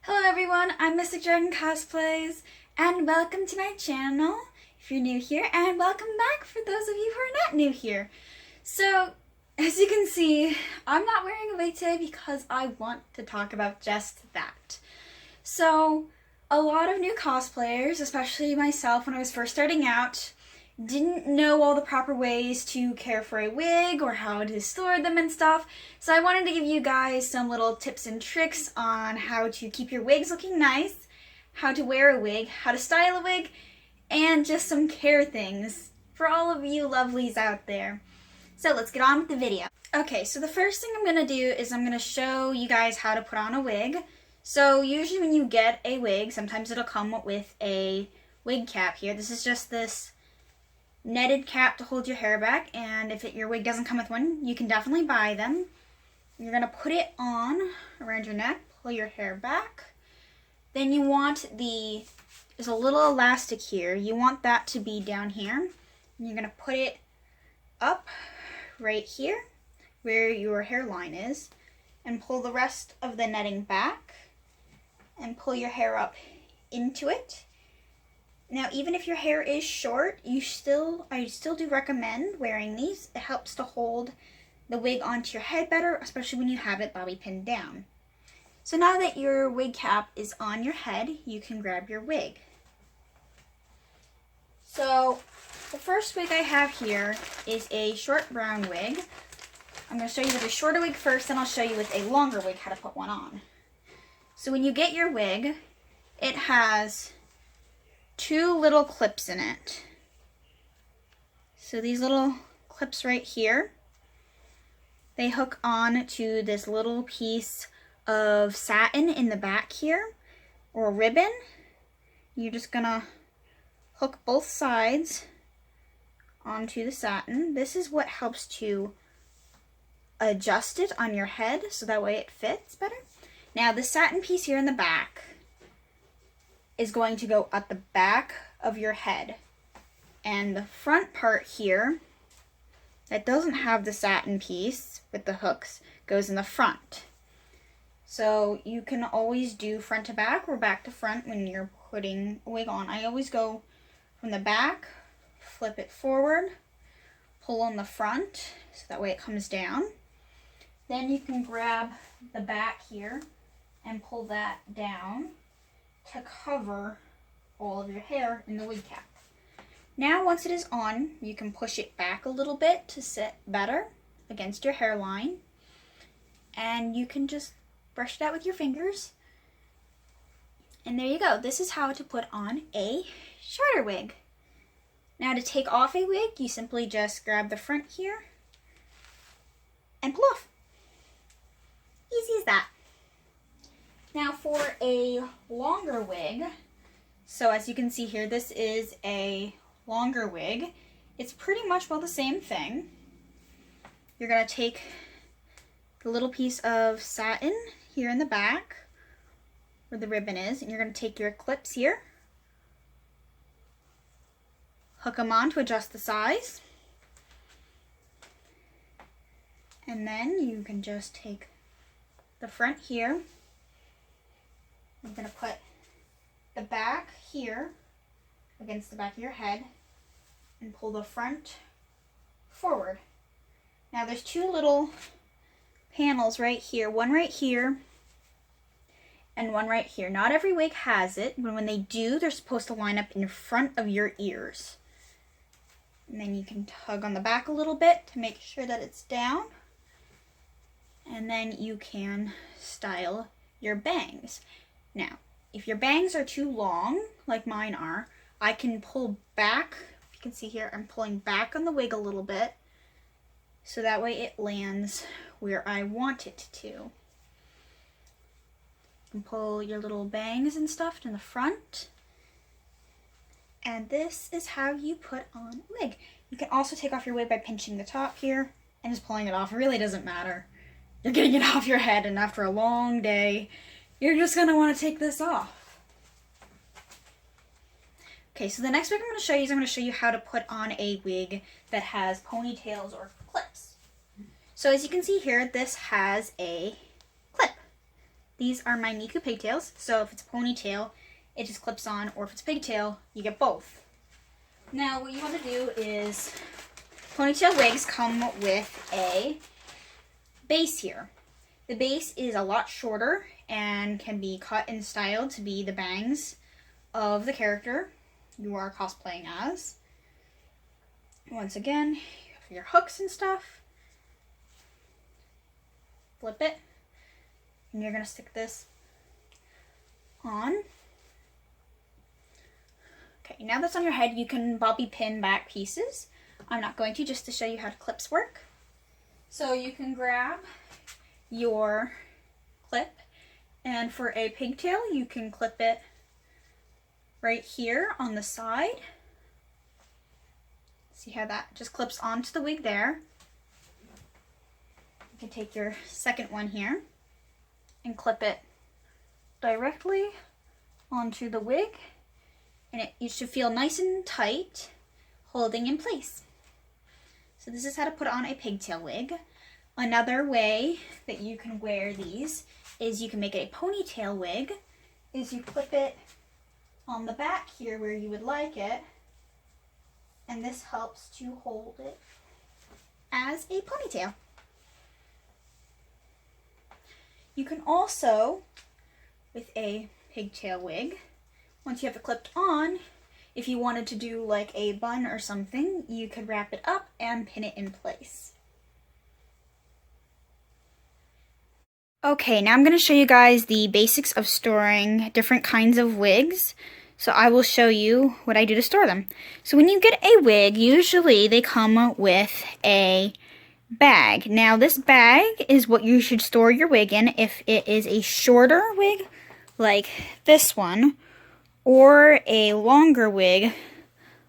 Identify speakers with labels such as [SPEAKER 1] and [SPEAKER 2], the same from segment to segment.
[SPEAKER 1] Hello everyone, I'm Mystic Dragon Cosplays, and welcome to my channel if you're new here, and welcome back for those of you who are not new here. So, as you can see, I'm not wearing a wig today because I want to talk about just that. So, a lot of new cosplayers, especially myself when I was first starting out, didn't know all the proper ways to care for a wig or how to store them and stuff. So I wanted to give you guys some little tips and tricks on how to keep your wigs looking nice, how to wear a wig, how to style a wig, and just some care things for all of you lovelies out there. So let's get on with the video. Okay, so the first thing I'm going to do is I'm going to show you guys how to put on a wig. So usually when you get a wig, sometimes it'll come with a wig cap here. This is just this netted cap to hold your hair back, and if your wig doesn't come with one, you can definitely buy them. You're going to put it on around your neck, pull your hair back. Then you want there's a little elastic here. You want that to be down here. And you're going to put it up right here where your hairline is and pull the rest of the netting back and pull your hair up into it. Now, even if your hair is short, I still do recommend wearing these. It helps to hold the wig onto your head better, especially when you have it bobby pinned down. So now that your wig cap is on your head, you can grab your wig. So the first wig I have here is a short brown wig. I'm going to show you with a shorter wig first, then I'll show you with a longer wig how to put one on. So when you get your wig, it has two little clips in it. So these little clips right here, they hook on to this little piece of satin in the back here, or ribbon. You're just gonna hook both sides onto the satin. This is what helps to adjust it on your head so that way it fits better. Now the satin piece here in the back is going to go at the back of your head. And the front part here, that doesn't have the satin piece with the hooks, goes in the front. So you can always do front to back or back to front when you're putting a wig on. I always go from the back, flip it forward, pull on the front, so that way it comes down. Then you can grab the back here and pull that down to cover all of your hair in the wig cap. Now once it is on, you can push it back a little bit to sit better against your hairline, and you can just brush it out with your fingers. And there you go. This is how to put on a shorter wig. Now to take off a wig, you simply just grab the front here and pull off. Easy as that. Now for a longer wig, so as you can see here, this is a longer wig. It's pretty much the same thing. You're going to take the little piece of satin here in the back where the ribbon is, and you're going to take your clips here, hook them on to adjust the size, and then you can just take the front here. I'm going to put the back here against the back of your head and pull the front forward. Now there's two little panels right here, one right here and one right here. Not every wig has it, but when they do, they're supposed to line up in front of your ears. And then you can tug on the back a little bit to make sure that it's down. And then you can style your bangs. Now, if your bangs are too long, like mine are, I can pull back. You can see here, I'm pulling back on the wig a little bit, so that way it lands where I want it to. You can pull your little bangs and stuff in the front. And this is how you put on a wig. You can also take off your wig by pinching the top here and just pulling it off. It really doesn't matter. You're getting it off your head, and after a long day, you're just going to want to take this off. Okay, so the next wig I'm going to show you is I'm going to show you how to put on a wig that has ponytails or clips. So as you can see here, this has a clip. These are my Miku pigtails, so if it's a ponytail, it just clips on, or if it's a pigtail, you get both. Now, what you want to do is, ponytail wigs come with a base here. The base is a lot shorter and can be cut and styled to be the bangs of the character you are cosplaying as. Once again, for your hooks and stuff, flip it, and you're going to stick this on. Okay, now that's on your head, you can bobby pin back pieces. I'm not going to, just to show you how clips work. So you can grab your clip, and for a pigtail, you can clip it right here on the side. See how that just clips onto the wig there. You can take your second one here and clip it directly onto the wig, and you should feel nice and tight, holding in place. So this is how to put on a pigtail wig. Another way that you can wear these is you can make a ponytail wig, is you clip it on the back here where you would like it, and this helps to hold it as a ponytail. You can also, with a pigtail wig, once you have it clipped on, if you wanted to do like a bun or something, you could wrap it up and pin it in place. Okay, now I'm going to show you guys the basics of storing different kinds of wigs. So I will show you what I do to store them. So when you get a wig, usually they come with a bag. Now this bag is what you should store your wig in if it is a shorter wig, like this one, or a longer wig,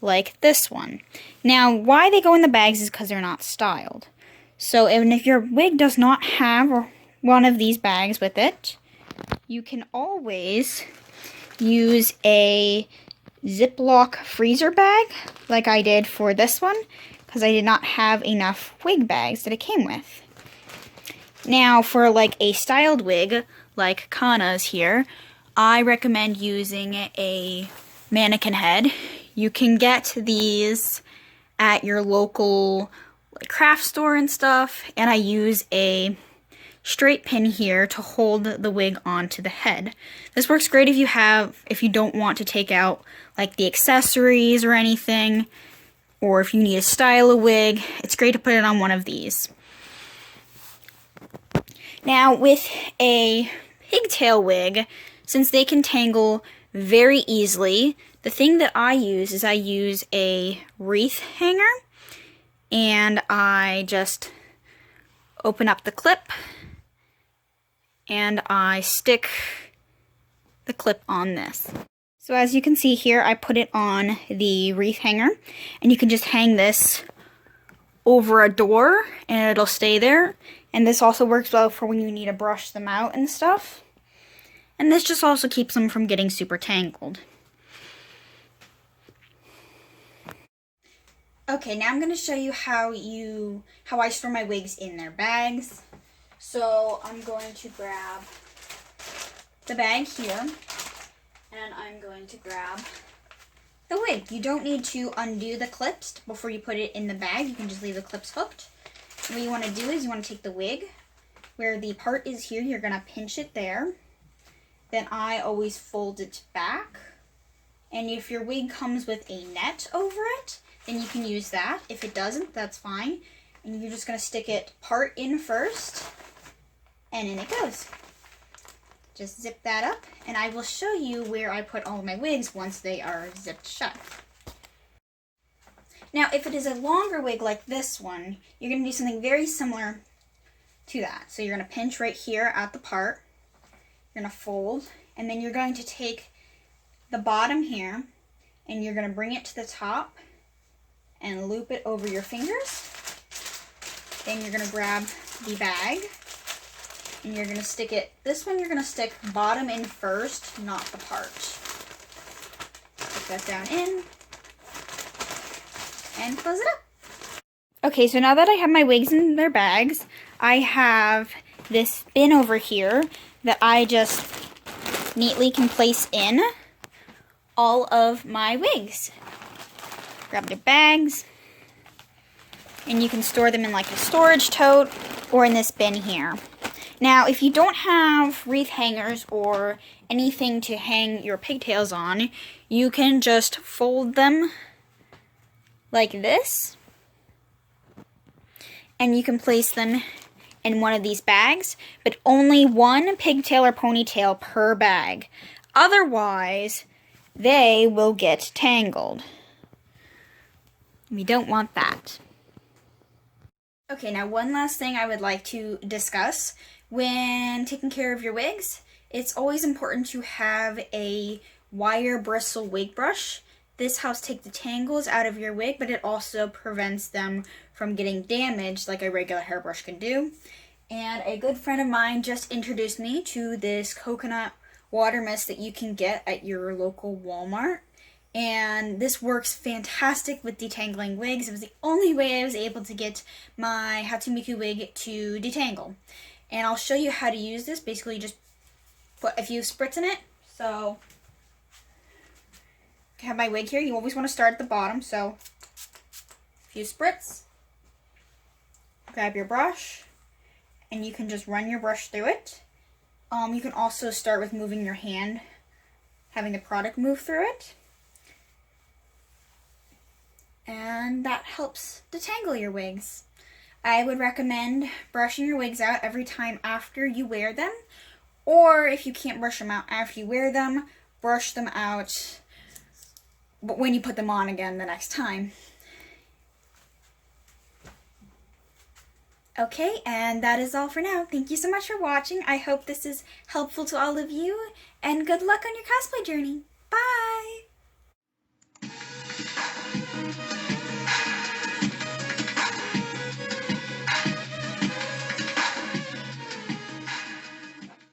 [SPEAKER 1] like this one. Now, why they go in the bags is because they're not styled. So even if your wig does not have one of these bags with it, you can always use a Ziploc freezer bag, like I did for this one, because I did not have enough wig bags that it came with. Now, for like a styled wig, like Kana's here, I recommend using a mannequin head. You can get these at your local craft store and stuff, and I use a straight pin here to hold the wig onto the head. This works great if you don't want to take out like the accessories or anything, or if you need to style a wig. It's great to put it on one of these. Now with a pigtail wig, since they can tangle very easily, the thing that I use is I use a wreath hanger, and I just open up the clip and I stick the clip on this. So as you can see here, I put it on the wreath hanger, and you can just hang this over a door and it'll stay there. And this also works well for when you need to brush them out and stuff. And this just also keeps them from getting super tangled. Okay, now I'm going to show you how I store my wigs in their bags. So I'm going to grab the bag here, and I'm going to grab the wig. You don't need to undo the clips before you put it in the bag. You can just leave the clips hooked. And what you want to do is you want to take the wig, where the part is here, you're going to pinch it there. Then I always fold it back. And if your wig comes with a net over it, then you can use that. If it doesn't, that's fine. And you're just going to stick it part in first, and in it goes. Just zip that up, and I will show you where I put all of my wigs once they are zipped shut. Now, if it is a longer wig like this one, you're going to do something very similar to that. So you're going to pinch right here at the part. You're going to fold, and then you're going to take the bottom here, and you're going to bring it to the top and loop it over your fingers. Then you're going to grab the bag, and you're going to stick it, this one you're going to stick bottom in first, not the part. Stick that down in, and close it up. Okay, so now that I have my wigs in their bags, I have this bin over here that I just neatly can place in all of my wigs. Grab your bags, and you can store them in like a storage tote or in this bin here. Now, if you don't have wreath hangers or anything to hang your pigtails on, you can just fold them like this, and you can place them in one of these bags, but only one pigtail or ponytail per bag. Otherwise, they will get tangled. We don't want that. Okay, now one last thing I would like to discuss. When taking care of your wigs, it's always important to have a wire bristle wig brush. This helps take the tangles out of your wig, but it also prevents them from getting damaged like a regular hairbrush can do. And a good friend of mine just introduced me to this coconut water mist that you can get at your local Walmart. And this works fantastic with detangling wigs. It was the only way I was able to get my Hatsumiki wig to detangle. And I'll show you how to use this. Basically, you just put a few spritz in it. So, I have my wig here. You always want to start at the bottom. So, a few spritz. Grab your brush, and you can just run your brush through it. You can also start with moving your hand, having the product move through it. And that helps detangle your wigs. I would recommend brushing your wigs out every time after you wear them, or if you can't brush them out after you wear them, brush them out but when you put them on again the next time. Okay, and that is all for now. Thank you so much for watching. I hope this is helpful to all of you, and good luck on your cosplay journey. Bye!